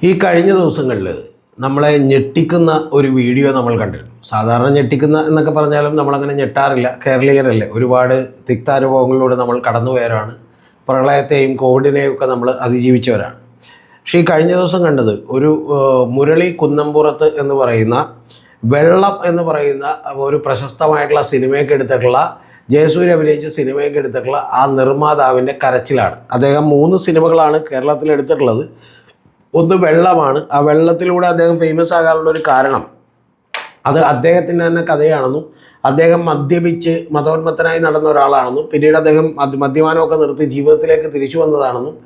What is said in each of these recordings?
ഈ കഴിഞ്ഞ ദിവസങ്ങളിൽ നമ്മളെ ഞെട്ടിക്കുന്ന ഒരു വീഡിയോ നമ്മൾ കണ്ടിരുന്നു. സാധാരണ ഞെട്ടിക്കുന്ന എന്നൊക്കെ പറഞ്ഞാലും നമ്മളങ്ങനെ ഞെട്ടാറില്ല, കേരളീയരല്ലേ. ഒരുപാട് തിക്താനുഭവങ്ങളിലൂടെ നമ്മൾ കടന്നുപോയവരാണ്. പ്രളയത്തെയും കോവിഡിനെയും ഒക്കെ നമ്മൾ അതിജീവിച്ചവരാണ്. പക്ഷേ ഈ കഴിഞ്ഞ ദിവസം കണ്ടത് ഒരു മുരളി കുന്നംപുറത്ത് എന്ന് പറയുന്ന വെള്ളം എന്ന് പറയുന്ന ഒരു പ്രശസ്തമായിട്ടുള്ള സിനിമയൊക്കെ എടുത്തിട്ടുള്ള ജയസൂര്യ അഭിനയിച്ച സിനിമയൊക്കെ എടുത്തിട്ടുള്ള ആ നിർമ്മാതാവിൻ്റെ കരച്ചിലാണ്. അദ്ദേഹം 3 സിനിമകളാണ് കേരളത്തിൽ എടുത്തിട്ടുള്ളത്. ഒന്ന് വെള്ളമാണ്. ആ വെള്ളത്തിലൂടെ അദ്ദേഹം ഫേമസ് ആകാനുള്ളൊരു കാരണം അത് അദ്ദേഹത്തിൻ്റെ തന്നെ കഥയാണെന്നും അദ്ദേഹം മദ്യപിച്ച് മതോന്മത്തനായി നടന്ന ഒരാളാണെന്നും പിന്നീട് അദ്ദേഹം മദ്യപാനമൊക്കെ നിർത്തി ജീവിതത്തിലേക്ക് തിരിച്ചു വന്നതാണെന്നും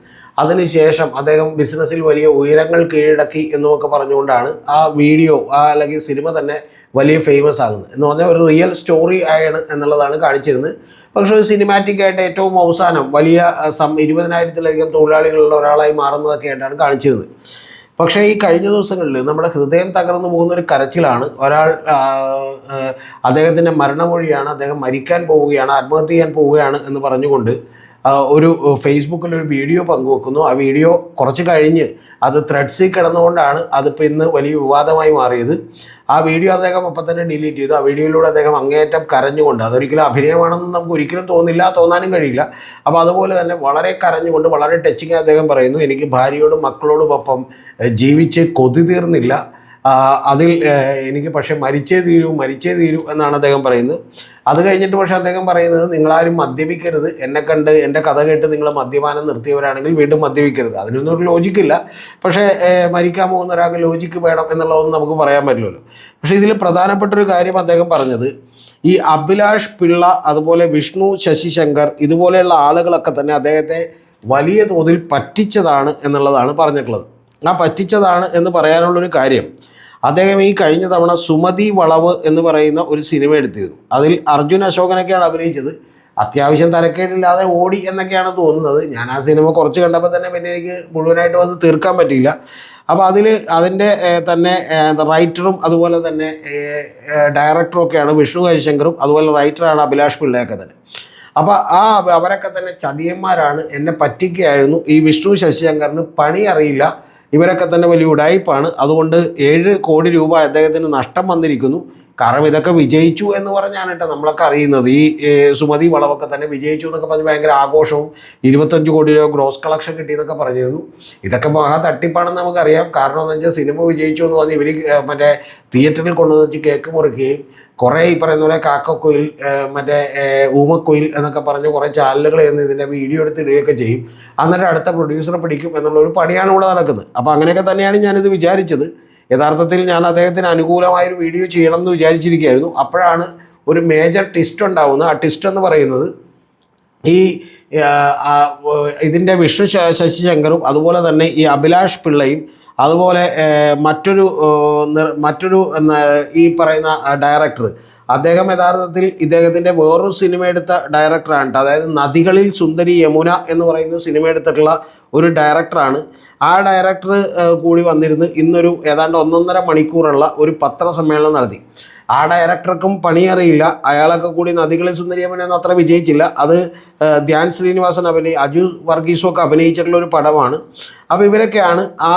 അതിനുശേഷം അദ്ദേഹം ബിസിനസ്സിൽ വലിയ ഉയരങ്ങൾ കീഴടക്കി എന്നുമൊക്കെ പറഞ്ഞുകൊണ്ടാണ് ആ വീഡിയോ അല്ലെങ്കിൽ സിനിമ തന്നെ വലിയ ഫേമസ് ആകുന്നത്. എന്ന് പറഞ്ഞാൽ ഒരു റിയൽ സ്റ്റോറി ആണ് എന്നുള്ളതാണ് കാണിച്ചിരുന്നത്. പക്ഷേ ഒരു സിനിമാറ്റിക് ആയിട്ട് ഏറ്റവും അവസാനം വലിയ 20,000-ലധികം തൊഴിലാളികളുള്ള ഒരാളായി മാറുന്നതൊക്കെ ആയിട്ടാണ് കാണിച്ചിരുന്നത്. പക്ഷേ ഈ കഴിഞ്ഞ ദിവസങ്ങളിൽ നമ്മുടെ ഹൃദയം തകർന്നു പോകുന്നൊരു കരച്ചിലാണ്. ഒരാൾ അദ്ദേഹത്തിൻ്റെ മരണമൊഴിയാണ്, അദ്ദേഹം മരിക്കാൻ പോവുകയാണ്, ആത്മഹത്യ ചെയ്യാൻ പോവുകയാണ് എന്ന് പറഞ്ഞുകൊണ്ട് ഒരു ഫേസ്ബുക്കിലൊരു വീഡിയോ പങ്കുവെക്കുന്നു. ആ വീഡിയോ കുറച്ച് കഴിഞ്ഞ് അത് ത്രെഡ്സിൽ കിടന്നുകൊണ്ടാണ് അതിപ്പോൾ ഇന്ന് വലിയ വിവാദമായി മാറിയത്. ആ വീഡിയോ അദ്ദേഹം അപ്പം തന്നെ ഡിലീറ്റ് ചെയ്തു. ആ വീഡിയോയിലൂടെ അദ്ദേഹം അങ്ങേയറ്റം കരഞ്ഞുകൊണ്ട്, അതൊരിക്കലും അഭിനയമാണെന്ന് നമുക്ക് ഒരിക്കലും തോന്നാനും കഴിയില്ല. അപ്പോൾ അതുപോലെ തന്നെ വളരെ കരഞ്ഞുകൊണ്ട് വളരെ ടച്ചിങ് അദ്ദേഹം പറയുന്നു, എനിക്ക് ഭാര്യയോടും മക്കളോടുമൊപ്പം ജീവിച്ച് കൊതി തീർന്നില്ല, അതിൽ എനിക്ക് പക്ഷേ മരിച്ചേ തീരൂ എന്നാണ് അദ്ദേഹം പറയുന്നത്. അത് കഴിഞ്ഞിട്ട് പക്ഷേ അദ്ദേഹം പറയുന്നത്, നിങ്ങളാരും മദ്യപിക്കരുത്, എന്നെ കണ്ട് എൻ്റെ കഥ കേട്ട് നിങ്ങൾ മദ്യപാനം നിർത്തിയവരാണെങ്കിൽ വീണ്ടും മദ്യപിക്കരുത്. അതിനൊന്നും ഒരു ലോജിക്കില്ല. പക്ഷേ മരിക്കാൻ പോകുന്ന ഒരാൾക്ക് ലോജിക്ക് വേണം എന്നുള്ളതൊന്നും നമുക്ക് പറയാൻ പറ്റില്ലല്ലോ. പക്ഷേ ഇതിൽ പ്രധാനപ്പെട്ടൊരു കാര്യം അദ്ദേഹം പറഞ്ഞത്, ഈ അഭിലാഷ് പിള്ള അതുപോലെ വിഷ്ണു ശശിശങ്കർ ഇതുപോലെയുള്ള ആളുകളൊക്കെ തന്നെ അദ്ദേഹത്തെ വലിയ തോതിൽ പറ്റിച്ചതാണ് എന്നുള്ളതാണ് പറഞ്ഞിട്ടുള്ളത്. ആ പറ്റിച്ചതാണ് എന്ന് പറയാനുള്ളൊരു കാര്യം, അദ്ദേഹം ഈ കഴിഞ്ഞ തവണ സുമതി വളവ് എന്ന് പറയുന്ന ഒരു സിനിമ എടുത്തിരുന്നു. അതിൽ അർജുൻ അശോകനൊക്കെയാണ് അഭിനയിച്ചത്. അത്യാവശ്യം തരക്കേടില്ലാതെ ഓടി എന്നൊക്കെയാണ് തോന്നുന്നത്. ഞാൻ ആ സിനിമ കുറച്ച് കണ്ടപ്പോൾ തന്നെ പിന്നെ എനിക്ക് മുഴുവനായിട്ട് വന്ന് തീർക്കാൻ പറ്റിയില്ല. അപ്പോൾ അതിൻ്റെ തന്നെ റൈറ്ററും അതുപോലെ തന്നെ ഡയറക്ടറും ഒക്കെയാണ് വിഷ്ണു ശശിശങ്കറും, അതുപോലെ റൈറ്ററാണ് അഭിലാഷ് പിള്ളയൊക്കെ തന്നെ. അപ്പോൾ അവരൊക്കെ തന്നെ ചതിയന്മാരാണ്, എന്നെ പറ്റിക്കുകയായിരുന്നു. ഈ വിഷ്ണു ശശിശങ്കറിന് പണി അറിയില്ല, ഇവരൊക്കെ തന്നെ വലിയ ഉടായിപ്പാണ്. അതുകൊണ്ട് 7 കോടി രൂപ അദ്ദേഹത്തിന് നഷ്ടം വന്നിരിക്കുന്നു. കാരണം ഇതൊക്കെ വിജയിച്ചു എന്ന് പറഞ്ഞാണ് കേട്ടോ നമ്മളൊക്കെ അറിയുന്നത്. ഈ സുമതി വളവൊക്കെ തന്നെ വിജയിച്ചു എന്നൊക്കെ പറഞ്ഞ് ഭയങ്കര ആഘോഷവും 25 കോടി രൂപ ഗ്രോസ് കളക്ഷൻ കിട്ടിയെന്നൊക്കെ പറഞ്ഞിരുന്നു. ഇതൊക്കെ മഹാ തട്ടിപ്പാണെന്ന് നമുക്കറിയാം. കാരണം എന്ന് വെച്ചാൽ സിനിമ വിജയിച്ചു എന്ന് പറഞ്ഞ് ഇവർ മറ്റേ തിയേറ്ററിൽ കൊണ്ടുവന്ന് വെച്ച് കേക്ക് മുറിക്കുകയും കുറേ ഈ പറയുന്ന പോലെ കാക്കക്കുയിൽ മറ്റേ ഊമക്കുയിൽ എന്നൊക്കെ പറഞ്ഞ് കുറേ ചാനലുകൾ എന്ന് ഇതിൻ്റെ വീഡിയോ എടുത്ത് ഇടുകയൊക്കെ ചെയ്യും. എന്നിട്ട് അടുത്ത പ്രൊഡ്യൂസറെ പിടിക്കും എന്നുള്ളൊരു പണിയാണ് ഇവിടെ നടക്കുന്നത്. അപ്പോൾ അങ്ങനെയൊക്കെ തന്നെയാണ് ഞാനിത് വിചാരിച്ചത്. യഥാർത്ഥത്തിൽ ഞാൻ അദ്ദേഹത്തിന് അനുകൂലമായൊരു വീഡിയോ ചെയ്യണം എന്ന് വിചാരിച്ചിരിക്കുകയായിരുന്നു. അപ്പോഴാണ് ഒരു മേജർ ട്വിസ്റ്റ് ഉണ്ടാകുന്നത്. ആ ട്വിസ്റ്റ് എന്ന് പറയുന്നത്, ഈ ഇതിൻ്റെ വിഷ്ണു ശശിശങ്കറും അതുപോലെ തന്നെ ഈ അഭിലാഷ് പിള്ളയും അതുപോലെ മറ്റൊരു ഈ പറയുന്ന ഡയറക്ടർ, അദ്ദേഹം യഥാർത്ഥത്തിൽ ഇദ്ദേഹത്തിൻ്റെ വേറൊരു സിനിമ എടുത്ത ഡയറക്ടറാണ്. അതായത് നദികളിൽ സുന്ദരി യമുന എന്ന് പറയുന്ന സിനിമ എടുത്തിട്ടുള്ള ഒരു ഡയറക്ടറാണ്. ആ ഡയറക്ടർ കൂടി വന്നിരുന്ന് ഇന്നൊരു ഏതാണ്ട് 1.5 മണിക്കൂറുള്ള ഒരു പത്രസമ്മേളനം നടത്തി. ആ ഡയറക്ടർക്കും പണിയറിയില്ല. അയാളൊക്കെ കൂടി നദികളിൽ സുന്ദരി യമുന ഒന്നും അത്ര വിജയിച്ചില്ല. അത് ധ്യാൻ ശ്രീനിവാസൻ അജു വർഗീസും ഒക്കെ അഭിനയിച്ചിട്ടുള്ള ഒരു പടമാണ്. അപ്പോൾ ഇവരൊക്കെയാണ് ആ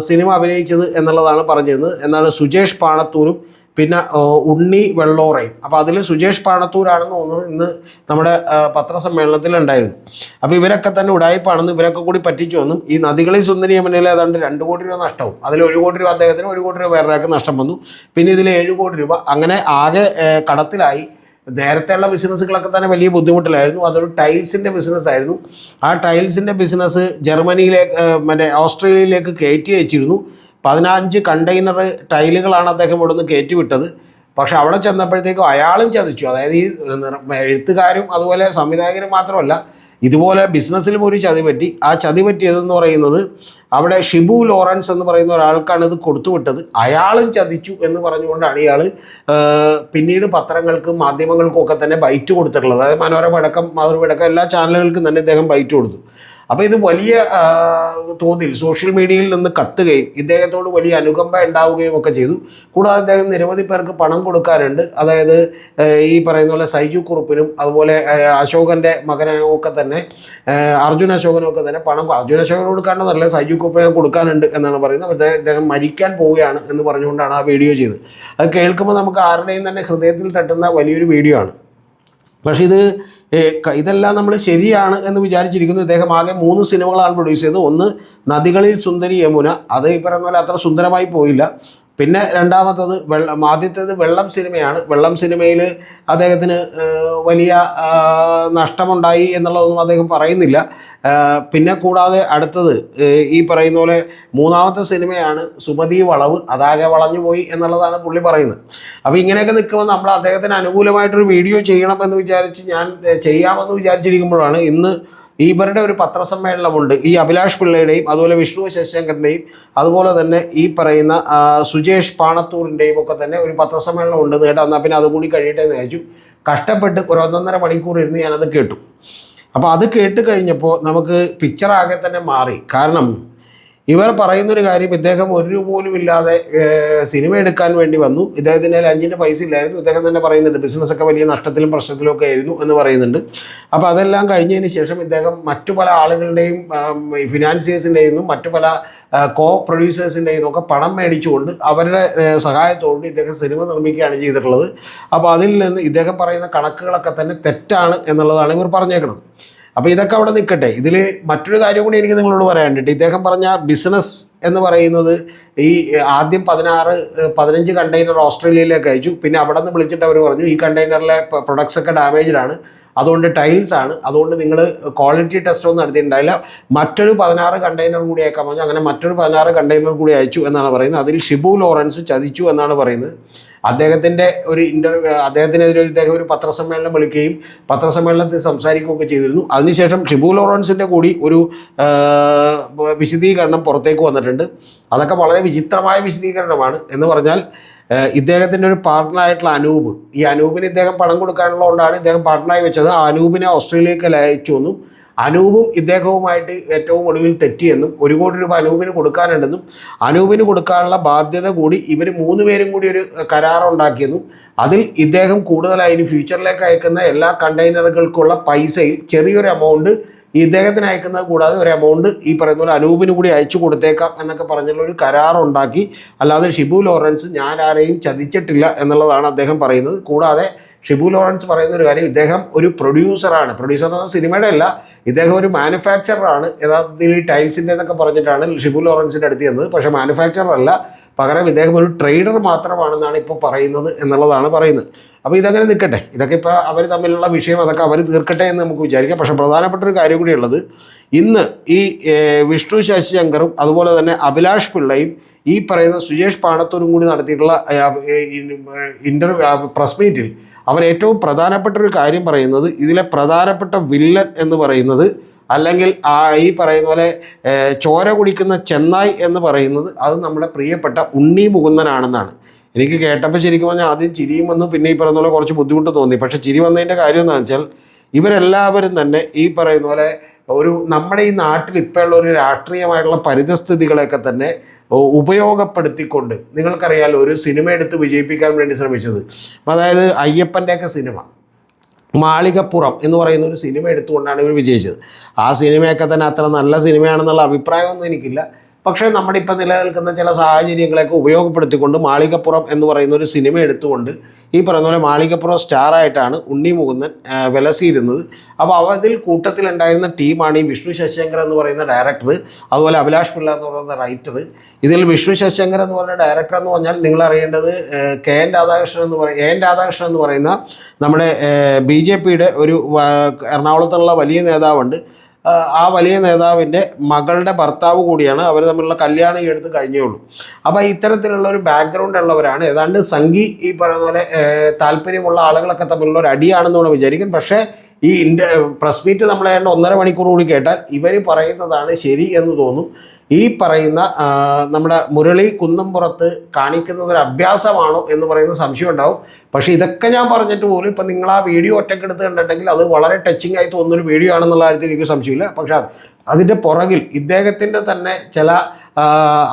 സിനിമ അഭിനയിച്ചത് എന്നുള്ളതാണ് പറഞ്ഞിരുന്നത്. എന്നാണ് സുജേഷ് പാണത്തൂരും പിന്നെ ഉണ്ണി വെള്ളോറയും. അപ്പോൾ അതിൽ സുജേഷ് പാണത്തൂരാണെന്ന് തോന്നുന്നു ഇന്ന് നമ്മുടെ പത്രസമ്മേളനത്തിൽ ഉണ്ടായിരുന്നു. അപ്പോൾ ഇവരൊക്കെ തന്നെ ഉടായിപ്പാണെന്നും ഇവരൊക്കെ കൂടി പറ്റിച്ചു വന്നും ഈ നദികളിൽ സുന്ദരി യമുനയിൽ ഏതാണ്ട് 2 കോടി രൂപ നഷ്ടവും. അതിൽ 1 കോടി രൂപ അദ്ദേഹത്തിന്, 1 കോടി രൂപ വേറൊരാൾക്ക് നഷ്ടം വന്നു. പിന്നെ ഇതിൽ 7 കോടി രൂപ. അങ്ങനെ ആകെ കടത്തിലായി. നേരത്തെയുള്ള ബിസിനസ്സുകളൊക്കെ തന്നെ വലിയ ബുദ്ധിമുട്ടിലായിരുന്നു. അതൊരു ടൈൽസിൻ്റെ ബിസിനസ്സായിരുന്നു. ആ ടൈൽസിൻ്റെ ബിസിനസ് ജർമ്മനിയിലേക്ക് മറ്റേ ഓസ്ട്രേലിയയിലേക്ക് കയറ്റി വെച്ചിരുന്നു. 15 കണ്ടെയ്നർ ടൈലുകളാണ് അദ്ദേഹം ഇവിടെ നിന്ന് കയറ്റിവിട്ടത്. പക്ഷെ അവിടെ ചെന്നപ്പോഴത്തേക്കും അയാളും ചതിച്ചു. അതായത് ഈ എഴുത്തുകാരും അതുപോലെ സംവിധായകരും മാത്രമല്ല, ഇതുപോലെ ബിസിനസ്സിലും ഒരു ചതി പറ്റി. ആ ചതി പറ്റിയതെന്ന് പറയുന്നത്, അവിടെ ഷിബു ലോറൻസ് എന്ന് പറയുന്ന ഒരാൾക്കാണ് ഇത് കൊടുത്തുവിട്ടത്. അയാളും ചതിച്ചു എന്ന് പറഞ്ഞുകൊണ്ടാണ് ഇയാൾ പിന്നീട് പത്രങ്ങൾക്കും മാധ്യമങ്ങൾക്കും ഒക്കെ തന്നെ ബൈറ്റ് കൊടുത്തിട്ടുള്ളത്. അതായത് മനോരമ അടക്കം മാതൃഭൂമി അടക്കം എല്ലാ ചാനലുകൾക്കും തന്നെ ഇദ്ദേഹം ബൈറ്റ് കൊടുത്തു. അപ്പോൾ ഇത് വലിയ തോതിൽ സോഷ്യൽ മീഡിയയിൽ നിന്ന് കത്തുകയും ഇദ്ദേഹത്തോട് വലിയ അനുകമ്പ ഉണ്ടാവുകയും ഒക്കെ ചെയ്തു. കൂടാതെ അദ്ദേഹം നിരവധി പേർക്ക് പണം കൊടുക്കാറുണ്ട്. അതായത് ഈ പറയുന്ന പോലെ സൈജു കുറുപ്പിനും അതുപോലെ അശോകൻ്റെ മകനൊക്കെ തന്നെ അർജുൻ അശോകനൊക്കെ തന്നെ പണം അർജുൻ അശോകന് കൊടുക്കാണ്ടെന്നല്ല സൈജു കുറുപ്പിനെ കൊടുക്കാനുണ്ട് എന്നാണ് പറയുന്നത്. പക്ഷേ അദ്ദേഹം മരിക്കാൻ പോവുകയാണ് എന്ന് പറഞ്ഞുകൊണ്ടാണ് ആ വീഡിയോ ചെയ്തത്. അത് കേൾക്കുമ്പോൾ നമുക്ക് ആരുടെയും തന്നെ ഹൃദയത്തിൽ തട്ടുന്ന വലിയൊരു വീഡിയോ ആണ്. പക്ഷേ ഇതെല്ലാം നമ്മൾ ശരിയാണ് എന്ന് വിചാരിച്ചിരിക്കുന്നു. ഇദ്ദേഹം ആകെ 3 സിനിമകളാണ് പ്രൊഡ്യൂസ് ചെയ്തത്. ഒന്ന് നദികളിൽ സുന്ദരി യമുന, അത് ഈ പറയുന്ന പോലെ അത്ര സുന്ദരമായി പോയില്ല. പിന്നെ രണ്ടാമത്തത് ആദ്യത്തേത് വെള്ളം സിനിമയാണ്. വെള്ളം സിനിമയിൽ അദ്ദേഹത്തിന് വലിയ നഷ്ടമുണ്ടായി എന്നുള്ളതൊന്നും അദ്ദേഹം പറയുന്നില്ല. പിന്നെ കൂടാതെ അടുത്തത് ഈ പറയുന്ന പോലെ മൂന്നാമത്തെ സിനിമയാണ് സുമതി വളവ്, അതാകെ വളഞ്ഞു പോയി എന്നുള്ളതാണ് പുള്ളി പറയുന്നത്. അപ്പോൾ ഇങ്ങനെയൊക്കെ നിൽക്കുമ്പോൾ നമ്മൾ അദ്ദേഹത്തിന് അനുകൂലമായിട്ടൊരു വീഡിയോ ചെയ്യണം എന്ന് വിചാരിച്ച് ഞാൻ ചെയ്യാമെന്ന് വിചാരിച്ചിരിക്കുമ്പോഴാണ് ഇന്ന് ഇവരുടെ ഒരു പത്രസമ്മേളനമുണ്ട്. ഈ അഭിലാഷ് പിള്ളയുടെയും അതുപോലെ വിഷ്ണു ശശിശങ്കറിൻ്റെയും അതുപോലെ തന്നെ ഈ പറയുന്ന സുജേഷ് പാണത്തൂരിൻ്റെയും ഒക്കെ തന്നെ ഒരു പത്രസമ്മേളനം ഉണ്ട് കേട്ടോ. എന്നാൽ പിന്നെ അതുകൂടി കഴിയട്ടെ എന്ന് വിചാരിച്ചു. കഷ്ടപ്പെട്ട് ഒരു 1.5 മണിക്കൂർ ഇരുന്ന് ഞാനത് കേട്ടു. അപ്പോൾ അത് കേട്ട് കഴിഞ്ഞപ്പോൾ നമുക്ക് പിക്ചറാകെ തന്നെ മാറി. കാരണം ഇവർ പറയുന്നൊരു കാര്യം, ഇദ്ദേഹം ഒരു രൂപ പോലും ഇല്ലാതെ സിനിമ എടുക്കാൻ വേണ്ടി വന്നു. ഇദ്ദേഹത്തിൻ്റെ 5 പൈസ ഇല്ലായിരുന്നു. ഇദ്ദേഹം തന്നെ പറയുന്നുണ്ട് ബിസിനസ്സൊക്കെ വലിയ നഷ്ടത്തിലും പ്രശ്നത്തിലും ഒക്കെ ആയിരുന്നു എന്ന് പറയുന്നുണ്ട്. അപ്പോൾ അതെല്ലാം കഴിഞ്ഞതിന് ശേഷം ഇദ്ദേഹം മറ്റു പല ആളുകളുടെയും ഫിനാൻസിയേഴ്സിൻ്റെയും മറ്റു പല കോ പ്രൊഡ്യൂസേഴ്സിൻ്റെയും ഒക്കെ പണം മേടിച്ചുകൊണ്ട് അവരുടെ സഹായത്തോട് ഇദ്ദേഹം സിനിമ നിർമ്മിക്കുകയാണ് ചെയ്തിട്ടുള്ളത്. അപ്പോൾ അതിൽ നിന്ന് ഇദ്ദേഹം പറയുന്ന കണക്കുകളൊക്കെ തന്നെ തെറ്റാണ് എന്നുള്ളതാണ് ഇവർ പറഞ്ഞേക്കുന്നത്. അപ്പോൾ ഇതൊക്കെ അവിടെ നിൽക്കട്ടെ. ഇതിൽ മറ്റൊരു കാര്യം കൂടി എനിക്ക് നിങ്ങളോട് പറയാനുണ്ട്. ഇദ്ദേഹം പറഞ്ഞ ബിസിനസ് എന്ന് പറയുന്നത് ഈ ആദ്യം 15 കണ്ടെയ്നർ ഓസ്ട്രേലിയയിലേക്ക് അയച്ചു. പിന്നെ അവിടെ നിന്ന് വിളിച്ചിട്ട് അവർ പറഞ്ഞു ഈ കണ്ടെയ്നറിലെ പ്രൊഡക്ട്സ് ഒക്കെ ഡാമേജ്ഡാണ്, അതുകൊണ്ട് ടൈൽസ് ആണ്, അതുകൊണ്ട് നിങ്ങൾ ക്വാളിറ്റി ടെസ്റ്റ് ഒന്നും നടത്തിയിട്ടുണ്ടായില്ല, മറ്റൊരു 16 കണ്ടെയ്നർ കൂടി അയക്കാൻ പറഞ്ഞു. അങ്ങനെ മറ്റൊരു 16 കണ്ടെയ്നർ കൂടി അയച്ചു എന്നാണ് പറയുന്നത്. അതിൽ ഷിബു ലോറൻസ് ചതിച്ചു എന്നാണ് പറയുന്നത്. അദ്ദേഹത്തിൻ്റെ ഒരു അദ്ദേഹത്തിനെതിരെ ഇദ്ദേഹം ഒരു പത്രസമ്മേളനം വിളിക്കുകയും പത്രസമ്മേളനത്തിൽ സംസാരിക്കുകയൊക്കെ ചെയ്തിരുന്നു. അതിനുശേഷം ഷിബു ലോറൻസിൻ്റെ കൂടി ഒരു വിശദീകരണം പുറത്തേക്ക് വന്നിട്ടുണ്ട്. അതൊക്കെ വളരെ വിചിത്രമായ വിശദീകരണമാണ്. എന്ന് പറഞ്ഞാൽ ഇദ്ദേഹത്തിൻ്റെ ഒരു പാർട്ട്ണറായിട്ടുള്ള അനൂപ്, ഈ അനൂപിന് ഇദ്ദേഹം പണം കൊടുക്കാനുള്ളതുകൊണ്ടാണ് ഇദ്ദേഹം പാർട്ട്ണറായി വെച്ചത്. ആ അനൂപിനെ ഓസ്ട്രേലിയക്ക് അയച്ചു എന്നും അനൂപും ഇദ്ദേഹവുമായിട്ട് ഏറ്റവും ഒടുവിൽ തെറ്റിയെന്നും 1 കോടി രൂപ അനൂപിന് കൊടുക്കാനുണ്ടെന്നും അനൂപിന് കൊടുക്കാനുള്ള ബാധ്യത കൂടി ഇവർ 3 പേരും കൂടി ഒരു കരാറുണ്ടാക്കിയെന്നും അതിൽ ഇദ്ദേഹം കൂടുതലായി ഇനി ഫ്യൂച്ചറിലേക്ക് അയക്കുന്ന എല്ലാ കണ്ടെയ്നറുകൾക്കുള്ള പൈസയിൽ ചെറിയൊരു എമൗണ്ട് ഇദ്ദേഹത്തിന് അയക്കുന്നത് കൂടാതെ ഒരു എമൗണ്ട് ഈ പറയുന്ന പോലെ അനൂപിന് കൂടി അയച്ചു കൊടുത്തേക്കാം എന്നൊക്കെ പറഞ്ഞുള്ള ഒരു കരാറുണ്ടാക്കി. അല്ലാതെ ഷിബു ലോറൻസ് ഞാൻ ആരെയും ചതിച്ചിട്ടില്ല എന്നുള്ളതാണ് അദ്ദേഹം പറയുന്നത്. കൂടാതെ ഷിബു ലോറൻസ് പറയുന്ന ഒരു കാര്യം, ഇദ്ദേഹം ഒരു പ്രൊഡ്യൂസറാണ്. പ്രൊഡ്യൂസർ എന്ന് പറഞ്ഞാൽ സിനിമയുടെ അല്ല, ഇദ്ദേഹം ഒരു മാനുഫാക്ചറാണ്. യഥാർത്ഥത്തിൽ ഈ ടൈൽസിൻ്റെ എന്നൊക്കെ പറഞ്ഞിട്ടാണ് ഷിബു ലോറൻസിൻ്റെ അടുത്ത് ചെന്നത്. പക്ഷേ മാനുഫാക്ചറർ അല്ല, പകരം ഇദ്ദേഹം ഒരു ട്രേഡർ മാത്രമാണെന്നാണ് ഇപ്പോൾ പറയുന്നത് എന്നുള്ളതാണ് പറയുന്നത്. അപ്പോൾ ഇതങ്ങനെ നിൽക്കട്ടെ. ഇതൊക്കെ ഇപ്പോൾ അവർ തമ്മിലുള്ള വിഷയം, അതൊക്കെ അവർ തീർക്കട്ടെ എന്ന് നമുക്ക് വിചാരിക്കാം. പക്ഷേ പ്രധാനപ്പെട്ട ഒരു കാര്യം കൂടി ഉള്ളത്, ഇന്ന് ഈ വിഷ്ണു ശശിശങ്കറും അതുപോലെ തന്നെ അഭിലാഷ് പിള്ളയും ഈ പറയുന്ന സുജേഷ് പാണത്തൂരും കൂടി നടത്തിയിട്ടുള്ള പ്രസ് മീറ്റിൽ അവർ ഏറ്റവും പ്രധാനപ്പെട്ട ഒരു കാര്യം പറയുന്നത്, ഇതിലെ പ്രധാനപ്പെട്ട വില്ലൻ എന്ന് പറയുന്നത് അല്ലെങ്കിൽ ഈ പറയുന്ന പോലെ ചോര കുടിക്കുന്ന ചെന്നായ് എന്ന് പറയുന്നത് അത് നമ്മുടെ പ്രിയപ്പെട്ട ഉണ്ണി മുകുന്ദനാണെന്നാണ്. എനിക്ക് കേട്ടപ്പോൾ ശരിക്കും പറഞ്ഞാൽ ആദ്യം ചിരിയും വന്നു, പിന്നെ ഈ പറയുന്ന പോലെ കുറച്ച് ബുദ്ധിമുട്ട് തോന്നി. പക്ഷേ ചിരി വന്നതിൻ്റെ കാര്യം എന്താണെന്ന് വെച്ചാൽ ഇവരെല്ലാവരും തന്നെ ഈ പറയുന്ന പോലെ ഒരു നമ്മുടെ ഈ നാട്ടിൽ ഇപ്പോൾ ഉള്ള ഒരു രാഷ്ട്രീയമായിട്ടുള്ള പരിതസ്ഥിതികളെയൊക്കെ തന്നെ ഉപയോഗപ്പെടുത്തിക്കൊണ്ട്, നിങ്ങൾക്കറിയാലോ ഒരു സിനിമ എടുത്ത് വിജയിപ്പിക്കാൻ വേണ്ടി ശ്രമിച്ചത്. അതായത് അയ്യപ്പൻ്റെയൊക്കെ സിനിമ മാളികപ്പുറം എന്ന് പറയുന്ന ഒരു സിനിമ എടുത്തുകൊണ്ടാണ് ഇവർ വിജയിച്ചത്. ആ സിനിമയൊക്കെ തന്നെ അത്ര നല്ല സിനിമയാണെന്നുള്ള അഭിപ്രായമൊന്നും എനിക്കില്ല. പക്ഷേ നമ്മുടെ ഇപ്പം നിലനിൽക്കുന്ന ചില സാഹചര്യങ്ങളെയൊക്കെ ഉപയോഗപ്പെടുത്തിക്കൊണ്ട് മാളികപ്പുറം എന്ന് പറയുന്ന ഒരു സിനിമ എടുത്തുകൊണ്ട് ഈ പറയുന്ന പോലെ മാളികപ്പുറം സ്റ്റാറായിട്ടാണ് ഉണ്ണി മുകുന്ദൻ വിലസിയിരുന്നത്. അപ്പോൾ അതിൽ കൂട്ടത്തിലുണ്ടായിരുന്ന ടീമാണ് ഈ വിഷ്ണു ശശിശങ്കർ എന്ന് പറയുന്ന ഡയറക്ടർ, അതുപോലെ അഭിലാഷ് പിള്ള എന്ന് പറയുന്ന റൈറ്റർ. ഇതിൽ വിഷ്ണു ശശിശങ്കർ എന്ന് പറയുന്ന ഡയറക്ടർ എന്ന് പറഞ്ഞാൽ നിങ്ങൾ അറിയേണ്ടത് എൻ രാധാകൃഷ്ണൻ എന്ന് പറയുന്ന നമ്മുടെ BJPയുടെ ഒരു എറണാകുളത്തുള്ള വലിയ നേതാവുണ്ട്. ആ വലിയ നേതാവിൻ്റെ മകളുടെ ഭർത്താവ് കൂടിയാണ്. അവർ തമ്മിലുള്ള കല്യാണം എടുത്ത് കഴിഞ്ഞേ ഉള്ളൂ. അപ്പോൾ ഇത്തരത്തിലുള്ള ഒരു ബാക്ക്ഗ്രൗണ്ട് ഉള്ളവരാണ്. ഏതാണ്ട് സംഘി ഈ പറയുന്ന പോലെ താല്പര്യമുള്ള ആളുകളൊക്കെ തമ്മിലുള്ള ഒരു അടിയാണെന്ന് നമ്മൾ വിചാരിക്കും. പക്ഷേ ഈ പ്രസ് മീറ്റ് നമ്മളേണ്ട 1.5 മണിക്കൂർ കൂടി കേട്ടാൽ ഇവർ പറയുന്നതാണ് ശരി എന്ന് തോന്നും. ഈ പറയുന്ന നമ്മുടെ മുരളി കുന്നംപുറത്ത് കാണിക്കുന്നത് ഒരു അഭ്യാസമാണോ എന്ന് പറയുന്ന സംശയം ഉണ്ടാവും. പക്ഷേ ഇതൊക്കെ ഞാൻ പറഞ്ഞിട്ട് പോലും ഇപ്പം നിങ്ങൾ ആ വീഡിയോ ഒറ്റക്കെടുത്ത് കണ്ടിട്ടുണ്ടെങ്കിൽ അത് വളരെ ടച്ചിങ് ആയി തോന്നുന്നൊരു വീഡിയോ ആണെന്നുള്ള കാര്യത്തിൽ എനിക്ക് സംശയമില്ല. പക്ഷേ അതിൻ്റെ പുറകിൽ ഇദ്ദേഹത്തിൻ്റെ തന്നെ ചില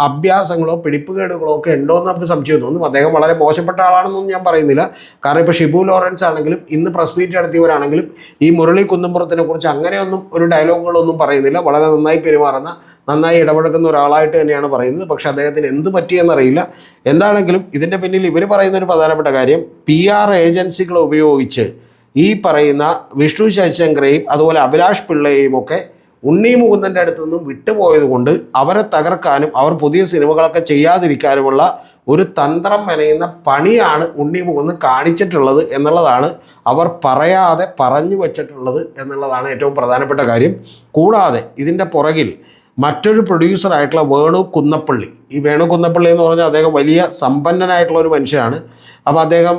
അഭ്യാസങ്ങളോ പിടിപ്പുകേടുകളോ ഒക്കെ ഉണ്ടോ എന്ന് നമുക്ക് സംശയം തോന്നും. അദ്ദേഹം വളരെ മോശപ്പെട്ട ആളാണെന്നൊന്നും ഞാൻ പറയുന്നില്ല. കാരണം ഇപ്പോൾ ഷിബു ലോറൻസ് ആണെങ്കിലും ഇന്ന് പ്രസ് മീറ്റ് നടത്തിയവരാണെങ്കിലും ഈ മുരളി കുന്നംപുറത്തിനെ കുറിച്ച് അങ്ങനെയൊന്നും ഒരു ഡയലോഗുകളൊന്നും പറയുന്നില്ല. വളരെ നന്നായി പെരുമാറുന്ന, നന്നായി ഇടപെടുന്ന ഒരാളായിട്ട് തന്നെയാണ് പറയുന്നത്. പക്ഷേ അദ്ദേഹത്തിന് എന്ത് പറ്റിയെന്നറിയില്ല. എന്താണെങ്കിലും ഇതിൻ്റെ പിന്നിൽ ഇവർ പറയുന്ന ഒരു പ്രധാനപ്പെട്ട കാര്യം, PR ഏജൻസികൾ ഉപയോഗിച്ച് ഈ പറയുന്ന വിഷ്ണു ശശിശങ്കറേയും അതുപോലെ അഭിലാഷ് പിള്ളയെയും ഒക്കെ ഉണ്ണി മുകുന്ദൻ്റെ അടുത്ത് നിന്നും വിട്ടുപോയത് കൊണ്ട് അവരെ തകർക്കാനും അവർ പുതിയ സിനിമകളൊക്കെ ചെയ്യാതിരിക്കാനുമുള്ള ഒരു തന്ത്രം മെനയുന്ന പണിയാണ് ഉണ്ണി മുകുന്ദൻ കാണിച്ചിട്ടുള്ളത് എന്നുള്ളതാണ് അവർ പറയാതെ പറഞ്ഞു വച്ചിട്ടുള്ളത് എന്നുള്ളതാണ് ഏറ്റവും പ്രധാനപ്പെട്ട കാര്യം. കൂടാതെ ഇതിൻ്റെ പുറകിൽ മറ്റൊരു പ്രൊഡ്യൂസറായിട്ടുള്ള വേണു കുന്നപ്പള്ളി, ഈ വേണു കുന്നപ്പള്ളി എന്ന് പറഞ്ഞാൽ അദ്ദേഹം വലിയ സമ്പന്നനായിട്ടുള്ള ഒരു മനുഷ്യനാണ്. അപ്പോൾ അദ്ദേഹം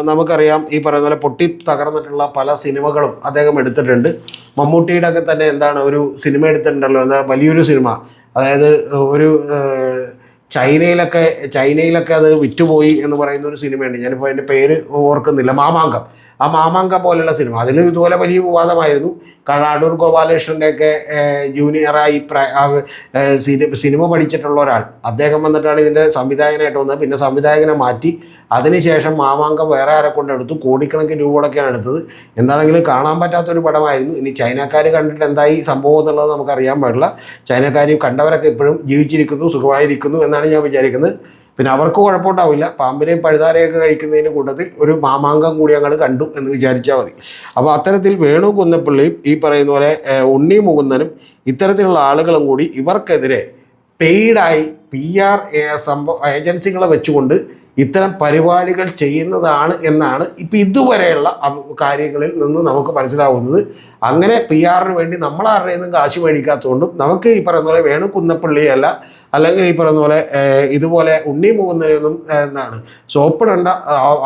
നമുക്കറിയാം ഈ പറയുന്ന പോലെ പൊട്ടി തകർന്നിട്ടുള്ള പല സിനിമകളും അദ്ദേഹം എടുത്തിട്ടുണ്ട്. മമ്മൂട്ടിയുടെ ഒക്കെ തന്നെ ഒരു സിനിമ എടുത്തിട്ടുണ്ടല്ലോ, വലിയൊരു സിനിമ, അതായത് ഒരു ചൈനയിലൊക്കെ അത് വിറ്റുപോയി എന്ന് പറയുന്ന ഒരു സിനിമയുണ്ട്. ഞാനിപ്പോൾ അതിൻ്റെ പേര് ഓർക്കുന്നില്ല. മാമാങ്കം. ആ മാമാങ്കം പോലുള്ള സിനിമ, അതിൽ ഇതുപോലെ വലിയ വിവാദമായിരുന്നു. അടൂർ ഗോപാലകൃഷ്ണൻ്റെയൊക്കെ ജൂനിയറായി സിനിമ പഠിച്ചിട്ടുള്ള ഒരാൾ അദ്ദേഹം വന്നിട്ടാണ് ഇതിൻ്റെ സംവിധായകനായിട്ട് വന്നത്. പിന്നെ സംവിധായകനെ മാറ്റി അതിനുശേഷം മാമാങ്കം വേറെ ആരെ കൊണ്ടെടുത്തു. കോടിക്കണക്കിന് രൂപകളൊക്കെയാണ് എടുത്തത്. എന്താണെങ്കിലും കാണാൻ പറ്റാത്തൊരു പടമായിരുന്നു. ഇനി ചൈനക്കാർ കണ്ടിട്ട് എന്തായി സംഭവം എന്നുള്ളത് നമുക്കറിയാൻ പാടില്ല. ചൈനക്കാർ കണ്ടവരൊക്കെ ഇപ്പോഴും ജീവിച്ചിരിക്കുന്നു, സുഖമായിരിക്കുന്നു എന്നാണ് ഞാൻ വിചാരിക്കുന്നത്. പിന്നെ അവർക്ക് കുഴപ്പമുണ്ടാവില്ല. പാമ്പിനെയും പഴുതാരയൊക്കെ കഴിക്കുന്നതിന് കൂട്ടത്തിൽ ഒരു മാമാങ്കം കൂടി അങ്ങോട്ട് കണ്ടു എന്ന് വിചാരിച്ചാൽ മതി. അപ്പോൾ അത്തരത്തിൽ വേണു കുന്നപ്പള്ളിയും ഈ പറയുന്ന പോലെ ഉണ്ണി മുകുന്ദനും ഇത്തരത്തിലുള്ള ആളുകളും കൂടി ഇവർക്കെതിരെ പെയ്ഡായി PR ഏജൻസികളെ വെച്ചുകൊണ്ട് ഇത്തരം പരിപാടികൾ ചെയ്യുന്നതാണ് എന്നാണ് ഇപ്പം ഇതുവരെയുള്ള കാര്യങ്ങളിൽ നിന്ന് നമുക്ക് മനസ്സിലാവുന്നത്. അങ്ങനെ PR വേണ്ടി നമ്മളാരുടെ നിന്നും കാശ് മേടിക്കാത്തതുകൊണ്ടും നമുക്ക് ഈ പറയുന്ന പോലെ വേണു കുന്നപ്പള്ളിയല്ല, അല്ലെങ്കിൽ ഈ പറയുന്ന പോലെ ഇതുപോലെ ഉണ്ണി മുകുന്ദനെയൊന്നും സോപ്പിടേണ്ട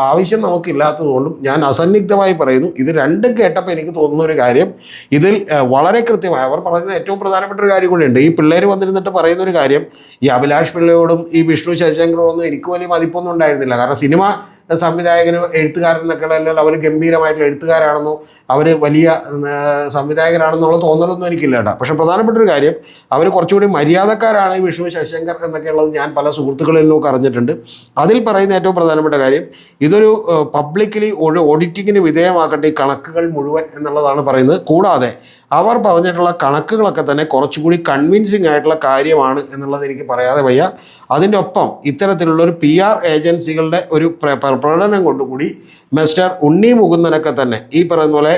ആവശ്യം നമുക്കില്ലാത്തതുകൊണ്ടും ഞാൻ അസന്നിഗ്ധമായി പറയുന്നു. ഇത് രണ്ടും കേട്ടപ്പോൾ എനിക്ക് തോന്നുന്ന ഒരു കാര്യം, ഇതിൽ വളരെ കൃത്യമായി അവർ പറയുന്ന ഏറ്റവും പ്രധാനപ്പെട്ട ഒരു കാര്യം കൂടിയുണ്ട്. ഈ പിള്ളേർ വന്നിരുന്നിട്ട് പറയുന്നൊരു കാര്യം, ഈ അഭിലാഷ് പിള്ളയോടും ഈ വിഷ്ണു ശശിശങ്കറോടൊന്നും എനിക്ക് വലിയ മതിപ്പൊന്നും ഉണ്ടായിരുന്നില്ല. കാരണം സിനിമ സംവിധായകനും എഴുത്തുകാരൻ എന്നൊക്കെയുള്ള അവർ ഗംഭീരമായിട്ടുള്ള എഴുത്തുകാരാണെന്നോ അവർ വലിയ സംവിധായകരാണെന്നുള്ള തോന്നലൊന്നും എനിക്കില്ല കേട്ടോ. പക്ഷേ പ്രധാനപ്പെട്ട ഒരു കാര്യം, അവർ കുറച്ചുകൂടി മര്യാദക്കാരാണ് ഈ വിഷ്ണു ശശിശങ്കർ എന്നൊക്കെയുള്ളത് ഞാൻ പല സുഹൃത്തുക്കളിൽ നിന്നൊക്കെ അറിഞ്ഞിട്ടുണ്ട്. അതിൽ പറയുന്ന ഏറ്റവും പ്രധാനപ്പെട്ട കാര്യം, ഇതൊരു പബ്ലിക്കലി ഓഡിറ്റിങ്ങിന് വിധേയമാക്കട്ടെ ഈ കണക്കുകൾ മുഴുവൻ എന്നുള്ളതാണ് പറയുന്നത്. കൂടാതെ അവർ പറഞ്ഞിട്ടുള്ള കണക്കുകളൊക്കെ തന്നെ കുറച്ചുകൂടി കൺവിൻസിങ് ആയിട്ടുള്ള കാര്യമാണ് എന്നുള്ളത് എനിക്ക് പറയാതെ വയ്യ. അതിൻ്റെ ഒപ്പം ഇത്തരത്തിലുള്ളൊരു PR ഏജൻസികളുടെ ഒരു പ്രകടനം കൊണ്ടുകൂടി മിസ്റ്റർ ഉണ്ണി മുകുന്ദനൊക്കെ തന്നെ ഈ പറയുന്ന പോലെ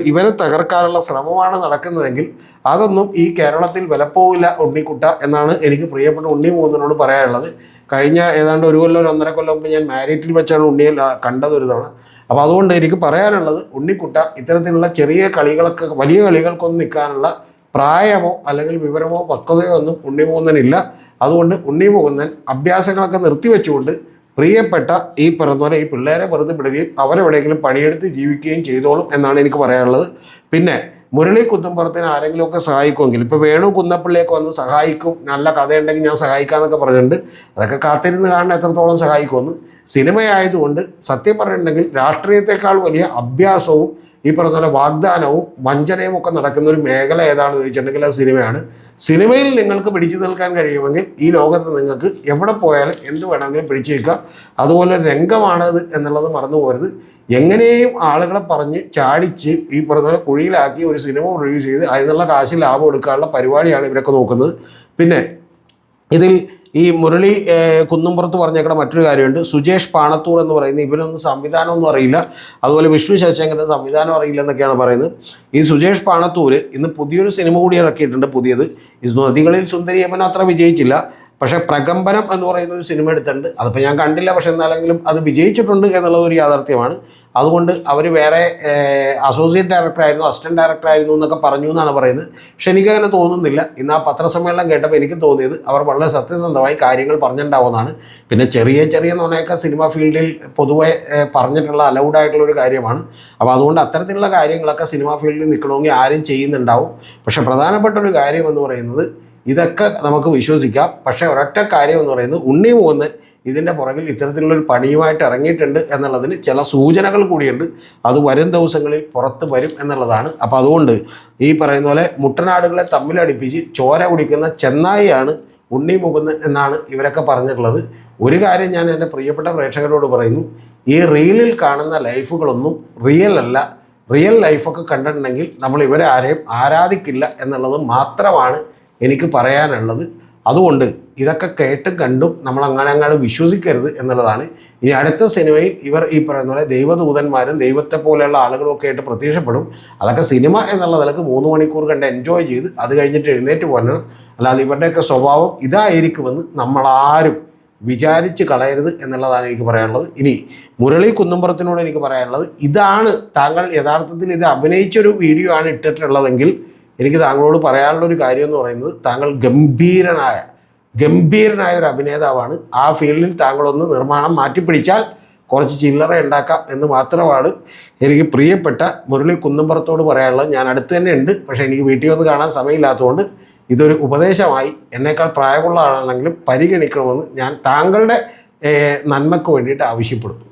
ഇവരെ തകർക്കാനുള്ള ശ്രമമാണ് നടക്കുന്നതെങ്കിൽ അതൊന്നും ഈ കേരളത്തിൽ വിലപ്പോവില്ല ഉണ്ണിക്കുട്ട എന്നാണ് എനിക്ക് പ്രിയപ്പെട്ട ഉണ്ണി മുകുന്ദനോട് പറയാനുള്ളത്. കഴിഞ്ഞ ഏതാണ്ട് 1 കൊല്ലം 1.5 കൊല്ലം മുമ്പ് ഞാൻ മാരിറ്റിൽ വെച്ചാണ് ഉണ്ണിയെ കണ്ടതൊരു തവണ. അപ്പോൾ അതുകൊണ്ട് എനിക്ക് പറയാനുള്ളത്, ഉണ്ണിക്കുട്ട ഇത്തരത്തിലുള്ള ചെറിയ കളികളൊക്കെ വലിയ കളികൾക്കൊന്നും നിൽക്കാനുള്ള പ്രായമോ അല്ലെങ്കിൽ വിവരമോ പക്വതയോ ഒന്നും ഉണ്ണി മുകുന്ദനില്ല. അതുകൊണ്ട് ഉണ്ണി മുകുന്ദൻ അഭ്യാസങ്ങളൊക്കെ നിർത്തിവെച്ചുകൊണ്ട് പ്രിയപ്പെട്ട ഈ പറഞ്ഞ പോലെ ഈ പിള്ളേരെ വെറുതെ വിടുകയും അവരെവിടെയെങ്കിലും പണിയെടുത്ത് ജീവിക്കുകയും ചെയ്തോളും എന്നാണ് എനിക്ക് പറയാനുള്ളത്. പിന്നെ മുരളി കുന്നംപുറത്തിന് ആരെങ്കിലുമൊക്കെ സഹായിക്കുമെങ്കിൽ, ഇപ്പോൾ വേണു കുന്നപ്പള്ളിയൊക്കെ വന്ന് സഹായിക്കും, നല്ല കഥയുണ്ടെങ്കിൽ ഞാൻ സഹായിക്കാമെന്നൊക്കെ പറഞ്ഞിട്ടുണ്ട്. അതൊക്കെ കാത്തിരുന്ന് കാണാൻ എത്രത്തോളം സഹായിക്കുമെന്ന്. സിനിമയായതുകൊണ്ട് സത്യം പറഞ്ഞിട്ടുണ്ടെങ്കിൽ രാഷ്ട്രീയത്തെക്കാൾ വലിയ അഭ്യാസവും ഈ പറഞ്ഞ പോലെ വാഗ്ദാനവും വഞ്ചനയും ഒക്കെ നടക്കുന്ന ഒരു മേഖല ഏതാണെന്ന് ചോദിച്ചിട്ടുണ്ടെങ്കിൽ അത് സിനിമയാണ്. സിനിമയിൽ നിങ്ങൾക്ക് പിടിച്ചു നിൽക്കാൻ കഴിയുമെങ്കിൽ ഈ ലോകത്ത് നിങ്ങൾക്ക് എവിടെ പോയാലും എന്ത് വേണമെങ്കിലും പിടിച്ചു നിൽക്കാം. അതുപോലെ രംഗമാണത് എന്നുള്ളത് മറന്നു പോകരുത്. എങ്ങനെയും ആളുകളെ പറഞ്ഞ് ചാടിച്ച് ഈ പറഞ്ഞ പോലെ കുഴിയിലാക്കി ഒരു സിനിമ പ്രൊഡ്യൂസ് ചെയ്ത് അതിനുള്ള കാശ് ലാഭം എടുക്കാനുള്ള പരിപാടിയാണ് ഇവരൊക്കെ നോക്കുന്നത്. പിന്നെ ഇതിൽ ഈ മുരളി കുന്നംപുറത്ത് പറഞ്ഞേക്കുന്ന മറ്റൊരു കാര്യമുണ്ട്. സുജേഷ് പാണത്തൂർ എന്ന് പറയുന്നത് ഇവനൊന്നും സംവിധാനമൊന്നും അറിയില്ല, അതുപോലെ വിഷ്ണു ശശിശങ്കറിൻ്റെ സംവിധാനം അറിയില്ല എന്നൊക്കെയാണ് പറയുന്നത്. ഈ സുജേഷ് പാണത്തൂർ ഇന്ന് പുതിയൊരു സിനിമ കൂടി ഇറക്കിയിട്ടുണ്ട്. പുതിയത് നദികളിൽ സുന്ദരി യമന അത്ര വിജയിച്ചില്ല. പക്ഷേ പ്രകമ്പനം എന്ന് പറയുന്ന ഒരു സിനിമ എടുത്തിട്ടുണ്ട്. അതിപ്പോൾ ഞാൻ കണ്ടില്ല, പക്ഷെ എന്നാലെങ്കിലും അത് വിജയിച്ചിട്ടുണ്ട് എന്നുള്ളത് ഒരു യാഥാർത്ഥ്യമാണ്. അതുകൊണ്ട് അവർ വേറെ അസോസിയേറ്റ് ഡയറക്ടറായിരുന്നു, അസിസ്റ്റൻറ്റ് ഡയറക്ടറായിരുന്നു എന്നൊക്കെ പറഞ്ഞു എന്നാണ് പറയുന്നത്. പക്ഷെ എനിക്കങ്ങനെ തോന്നുന്നില്ല. ഇന്ന് ആ പത്രസമ്മേളനം കേട്ടപ്പോൾ എനിക്ക് തോന്നിയത് അവർ വളരെ സത്യസന്ധമായി കാര്യങ്ങൾ പറഞ്ഞിട്ടുണ്ടാവുമെന്നാണ്. പിന്നെ ചെറിയ ചെറിയ നുണയൊക്കെ സിനിമ ഫീൽഡിൽ പൊതുവെ പറഞ്ഞിട്ടുള്ള അലൗഡ് ആയിട്ടുള്ള ഒരു കാര്യമാണ്. അപ്പോൾ അതുകൊണ്ട് അത്തരത്തിലുള്ള കാര്യങ്ങളൊക്കെ സിനിമ ഫീൽഡിൽ നിൽക്കണമെങ്കിൽ ആരും ചെയ്യുന്നുണ്ടാവും. പക്ഷേ പ്രധാനപ്പെട്ട ഒരു കാര്യം എന്ന് പറയുന്നത് ഇതൊക്കെ നമുക്ക് വിശ്വസിക്കാം. പക്ഷേ ഒരൊറ്റ കാര്യം എന്ന് പറയുന്നത് ഉണ്ണി മുകുന്ദൻ ഇതിൻ്റെ പുറകിൽ ഇത്തരത്തിലുള്ളൊരു പണിയുമായിട്ട് ഇറങ്ങിയിട്ടുണ്ട് എന്നുള്ളതിന് ചില സൂചനകൾ കൂടിയുണ്ട്. അത് വരും ദിവസങ്ങളിൽ പുറത്ത് വരും എന്നുള്ളതാണ്. അപ്പോൾ അതുകൊണ്ട് ഈ പറയുന്ന പോലെ മുട്ടനാടുകളെ തമ്മിലടിപ്പിച്ച് ചോര കുടിക്കുന്ന ചെന്നായിയാണ് ഉണ്ണി മുകുന്ദൻ എന്നാണ് ഇവരൊക്കെ പറഞ്ഞിട്ടുള്ളത്. ഒരു കാര്യം ഞാൻ എൻ്റെ പ്രിയപ്പെട്ട പ്രേക്ഷകരോട് പറയുന്നു, ഈ റീലിൽ കാണുന്ന ലൈഫുകളൊന്നും റിയൽ അല്ല. റിയൽ ലൈഫൊക്കെ കണ്ടിട്ടുണ്ടെങ്കിൽ നമ്മൾ ഇവരെ ആരെയും ആരാധിക്കില്ല എന്നുള്ളത് മാത്രമാണ് എനിക്ക് പറയാനുള്ളത്. അതുകൊണ്ട് ഇതൊക്കെ കേട്ടും കണ്ടും നമ്മൾ അങ്ങോട്ട് വിശ്വസിക്കരുത് എന്നുള്ളതാണ്. ഇനി അടുത്ത സിനിമയിൽ ഇവർ ഈ പറയുന്ന പോലെ ദൈവദൂതന്മാരും ദൈവത്തെ പോലെയുള്ള ആളുകളും ഒക്കെ ആയിട്ട് പ്രത്യക്ഷപ്പെടും. അതൊക്കെ സിനിമ എന്നുള്ള നിലക്ക് 3 മണിക്കൂർ കണ്ട് എൻജോയ് ചെയ്ത് അത് കഴിഞ്ഞിട്ട് എഴുന്നേറ്റ് പോകണം. അല്ലാതെ ഇവരുടെയൊക്കെ സ്വഭാവം ഇതായിരിക്കുമെന്ന് നമ്മളാരും വിചാരിച്ച് കളയരുത് എന്നുള്ളതാണ് എനിക്ക് പറയാനുള്ളത്. ഇനി മുരളി കുന്നുംപുറത്തിനോട് എനിക്ക് പറയാനുള്ളത്, ഇതാണ് താങ്കൾ യഥാർത്ഥത്തിൽ ഇത് അഭിനയിച്ചൊരു വീഡിയോ ആണ് ഇട്ടിട്ടുള്ളതെങ്കിൽ എനിക്ക് താങ്കളോട് പറയാനുള്ളൊരു കാര്യം എന്ന് പറയുന്നത്, താങ്കൾ ഗംഭീരനായ ഒരു അഭിനേതാവാണ്. ആ ഫീൽഡിൽ താങ്കളൊന്ന് നിർമ്മാണം മാറ്റിപ്പിടിച്ചാൽ കുറച്ച് ചില്ലറ ഉണ്ടാക്കാം എന്ന് മാത്രമാണ് എനിക്ക് പ്രിയപ്പെട്ട മുരളി കുന്നുംപുറത്തോട് പറയാനുള്ളത്. ഞാൻ അടുത്ത് തന്നെ ഉണ്ട്, പക്ഷേ എനിക്ക് വീട്ടിൽ വന്ന് കാണാൻ സമയമില്ലാത്തതുകൊണ്ട് ഇതൊരു ഉപദേശമായി എന്നേക്കാൾ പ്രായമുള്ള ആളാണെങ്കിലും പരിഗണിക്കണമെന്ന് ഞാൻ താങ്കളുടെ നന്മയ്ക്ക് വേണ്ടിയിട്ട് ആവശ്യപ്പെടുന്നു.